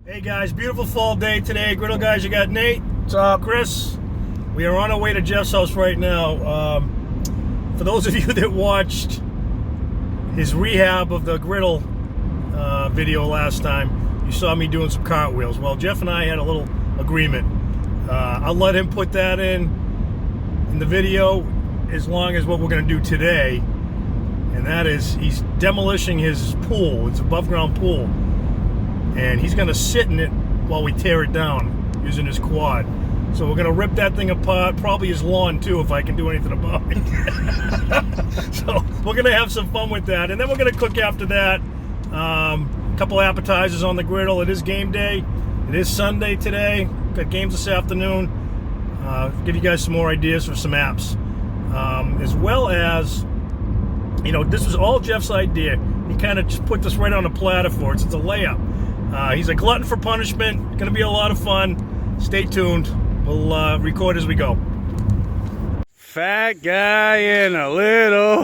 Hey guys, beautiful fall day today. Griddle guys, you got Nate. What's up? Chris. We are on our way to Jeff's house right now. For those of you that watched his rehab of the Griddle video last time, you saw me doing some cartwheels. Well, Jeff and I had a little agreement. I'll let him put that in the video as long as what we're going to do today, and that is he's demolishing his pool. It's an above ground pool. And he's going to sit in it while we tear it down using his quad. So we're going to rip that thing apart, probably his lawn too, if I can do anything about it. So we're going to have some fun with that. And then we're going to cook after that. A couple appetizers on the griddle. It is game day. It is Sunday today. Got games this afternoon. Give you guys some more ideas for some apps. As well as, you know, this was all Jeff's idea. He kind of just put this right on a platter for us. It's a layup. He's a glutton for punishment. Going to be a lot of fun. Stay tuned. We'll record as we go. Fat guy in a little.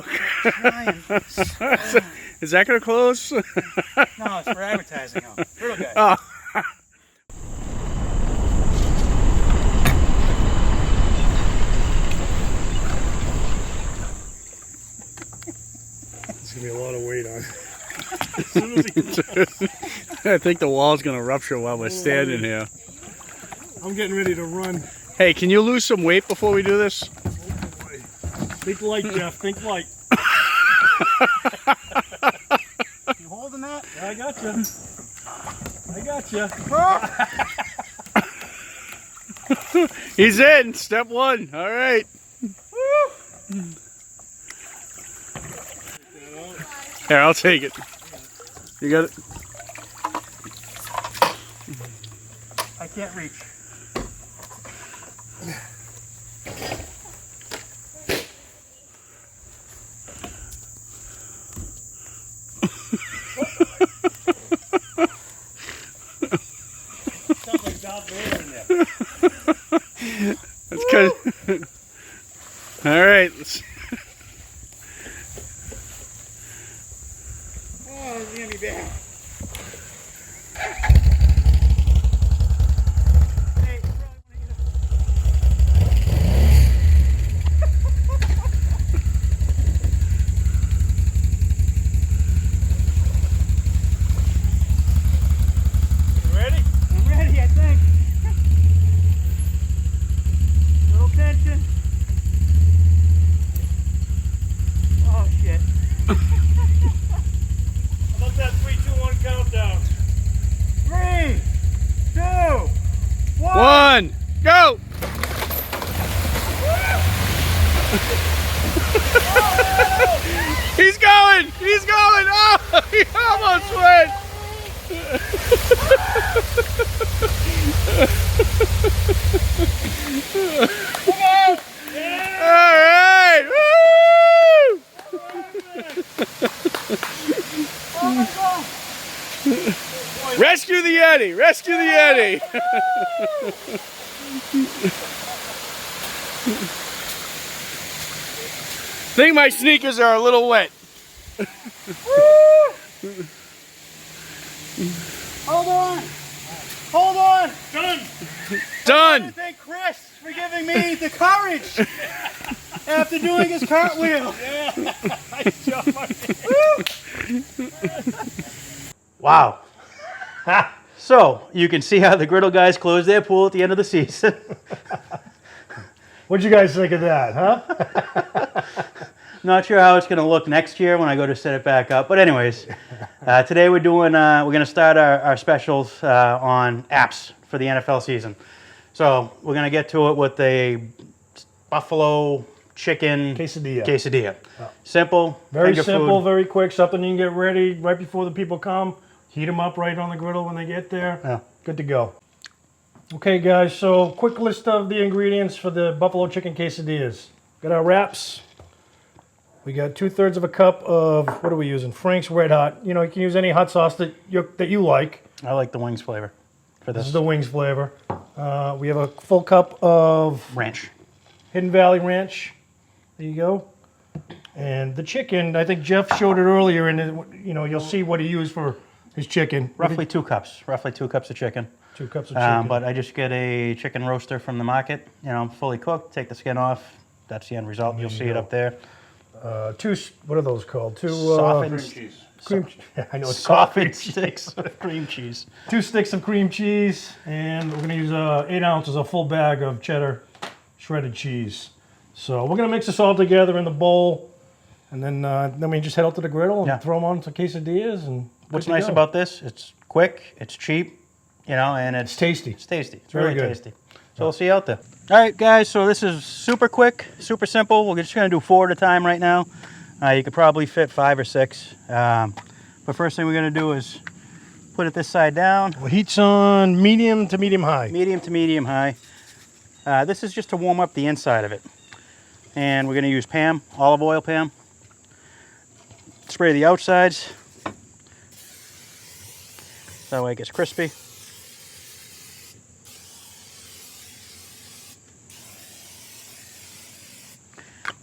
Is that going to close? No, it's for advertising. Griddle guy. Oh. There's going to be a lot of weight on it. I think the wall's going to rupture while we're standing here. I'm getting ready to run. Hey, can you lose some weight before we do this? Think light, Jeff. Think light. You holding that? Yeah, I got you. I got you. He's in. Step one. All right. Here, I'll take it. You got it? I can't reach. Sounds like Darth Vader in there. That's good. All right. Let's... Oh, it's gonna be bad. One, go! He's going! He's going! Oh, he almost went! All right! Woo! Oh my God! Rescue the Yeti! Rescue the Yeti! I think my sneakers are a little wet. Hold on! Hold on! Done! Done! I want to thank Chris for giving me the courage after doing his cartwheel. Yeah! Nice job, Wow. So, you can see how the Griddle guys close their pool at the end of the season. What'd you guys think of that, huh? Not sure how it's going to look next year when I go to set it back up. But anyways, today we're going to start our specials on apps for the NFL season. So, we're going to get to it with a buffalo chicken quesadilla. Oh. Simple. Very finger simple, food. very quick. Something you can get ready right before the people come. Heat them up right on the griddle when they get there. Yeah. Good to go. Okay, guys, so quick list of the ingredients for the buffalo chicken quesadillas. Got our wraps. We got 2/3 of a cup of, what are we using? Frank's Red Hot. You know, you can use any hot sauce that you like. I like the wings flavor for This this. is the wings flavor. We have a full cup of Ranch. Hidden Valley Ranch. There you go. And the chicken, I think Jeff showed it earlier, and you know, you'll see what he used for his chicken. Roughly 2 cups. Roughly 2 cups of chicken. 2 cups of chicken. But I just get a chicken roaster from the market. You know, fully cooked. Take the skin off. That's the end result. You'll see it up there. What are those called? Softened cheese. Cream. I know it's softened sticks of cream cheese. 2 sticks of cream cheese, and we're gonna use 8 ounces, a full bag of cheddar shredded cheese. So we're gonna mix this all together in the bowl, and then we just head out to the griddle and throw them on to quesadillas. And what's nice about this? It's quick. It's cheap. You know, and it's tasty. It's tasty. It's Very really good. tasty. So we'll see you out there. All right, guys. So this is super quick, super simple. We're just gonna do 4 at a time right now. You could probably fit 5 or 6. But first thing we're going to do is put it this side down. Well, heat's on medium to medium high. Medium to medium high. This is just to warm up the inside of it. And we're going to use Pam, olive oil Pam. Spray the outsides. That way it gets crispy.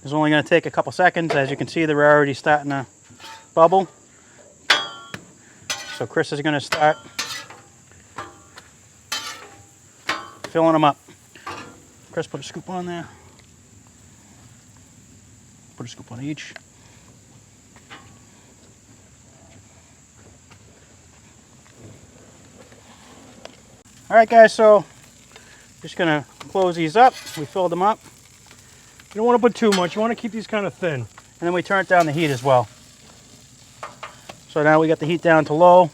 It's only going to take a couple seconds. As you can see, they're already starting to bubble. So Chris is going to start filling them up. Chris, put a scoop on there. Put a scoop on each. All right, guys, so just going to close these up. We filled them up. You don't want to put too much. You want to keep these kind of thin. And then we turn down the heat as well. So now we got the heat down to low.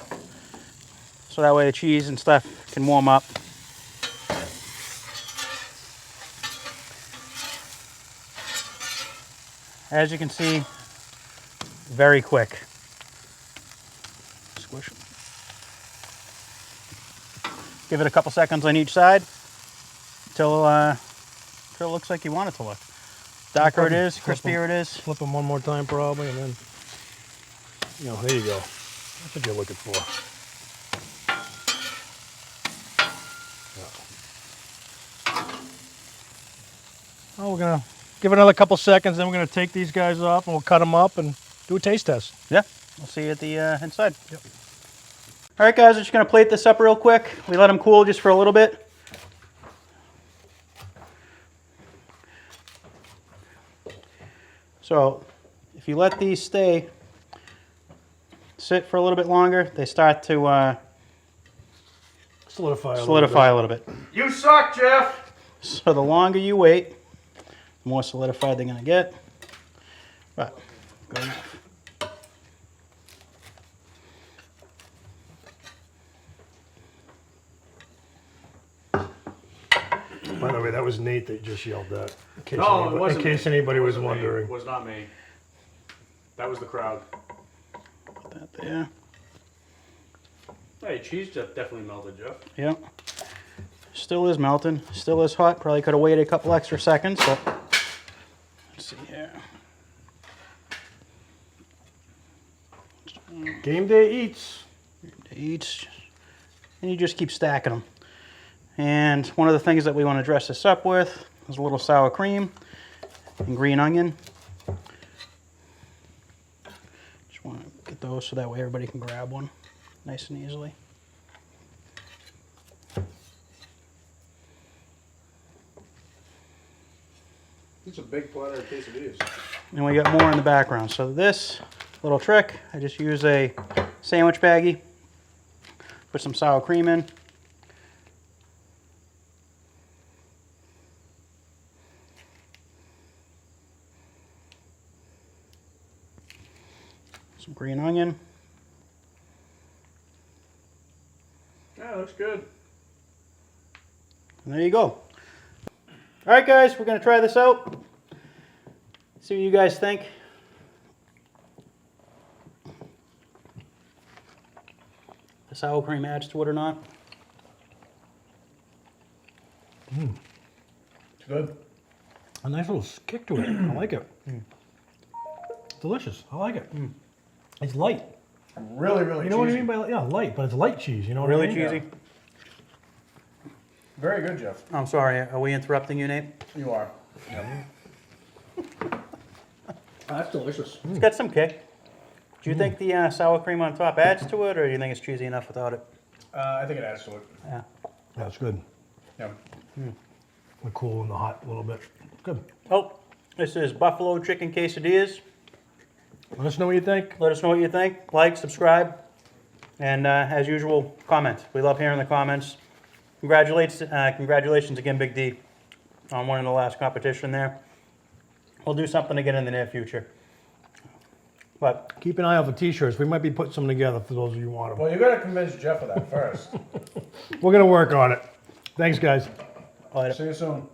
So that way the cheese and stuff can warm up. As you can see, very quick. Squish it. Give it a couple seconds on each side until it looks like you want it to look. Darker it is, crispier it is. Flip them one more time probably, and then, you know, there you go. That's what you're looking for. Yeah. Oh, we're gonna give it another couple seconds, then we're gonna take these guys off and we'll cut them up and do a taste test. Yeah, we'll see you at the inside. Yep. All right, guys, we're just gonna plate this up real quick. We let them cool just for a little bit. So if you let these sit for a little bit longer, they start to Solidify a little bit. You suck, Jeff. So the longer you wait, the more solidified they're gonna get. But good enough. By the way, that was Nate that just yelled that. No, it wasn't. In case anybody was wondering. It was not me. That was the crowd. Put that there. Hey, cheese definitely melted, Jeff. Yep. Still is melting. Still is hot. Probably could have waited a couple extra seconds, but let's see here. Game day eats. Each, and you just keep stacking them. And one of the things that we want to dress this up with is a little sour cream and green onion. Just want to get those so that way everybody can grab one nice and easily. It's a big platter of quesadillas. And we got more in the background. So this little trick, I just use a sandwich baggie, put some sour cream in. Some green onion. Yeah, looks good. And there you go. All right, guys, we're going to try this out. See what you guys think. The sour cream adds to it or not. It's good. A nice little kick to it. I like it. Delicious. I like it. It's light. Really, really You know what I mean by light, but it's light cheese. You know what Really I mean? cheesy. Very good, Jeff. I'm sorry, are we interrupting you, Nate? You are. That's delicious. It's got some kick. Do you think the sour cream on top adds to it, or do you think it's cheesy enough without it? I think it adds to it. Yeah. That's good. Yeah. We're cool in the hot a little bit. Good. Oh, this is buffalo chicken quesadillas. Let us know what you think. Let us know what you think. Like, subscribe, and as usual, comment. We love hearing the comments. Congratulations again, Big D, on winning the last competition there. We'll do something again in the near future. But Keep an eye out for t-shirts. We might be putting some together for those of you who want them. Well, you got to convince Jeff of that first. We're going to work on it. Thanks, guys. later. See you soon.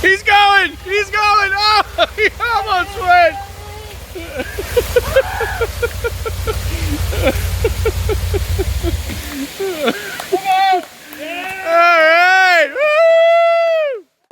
He's going! He's going! Oh!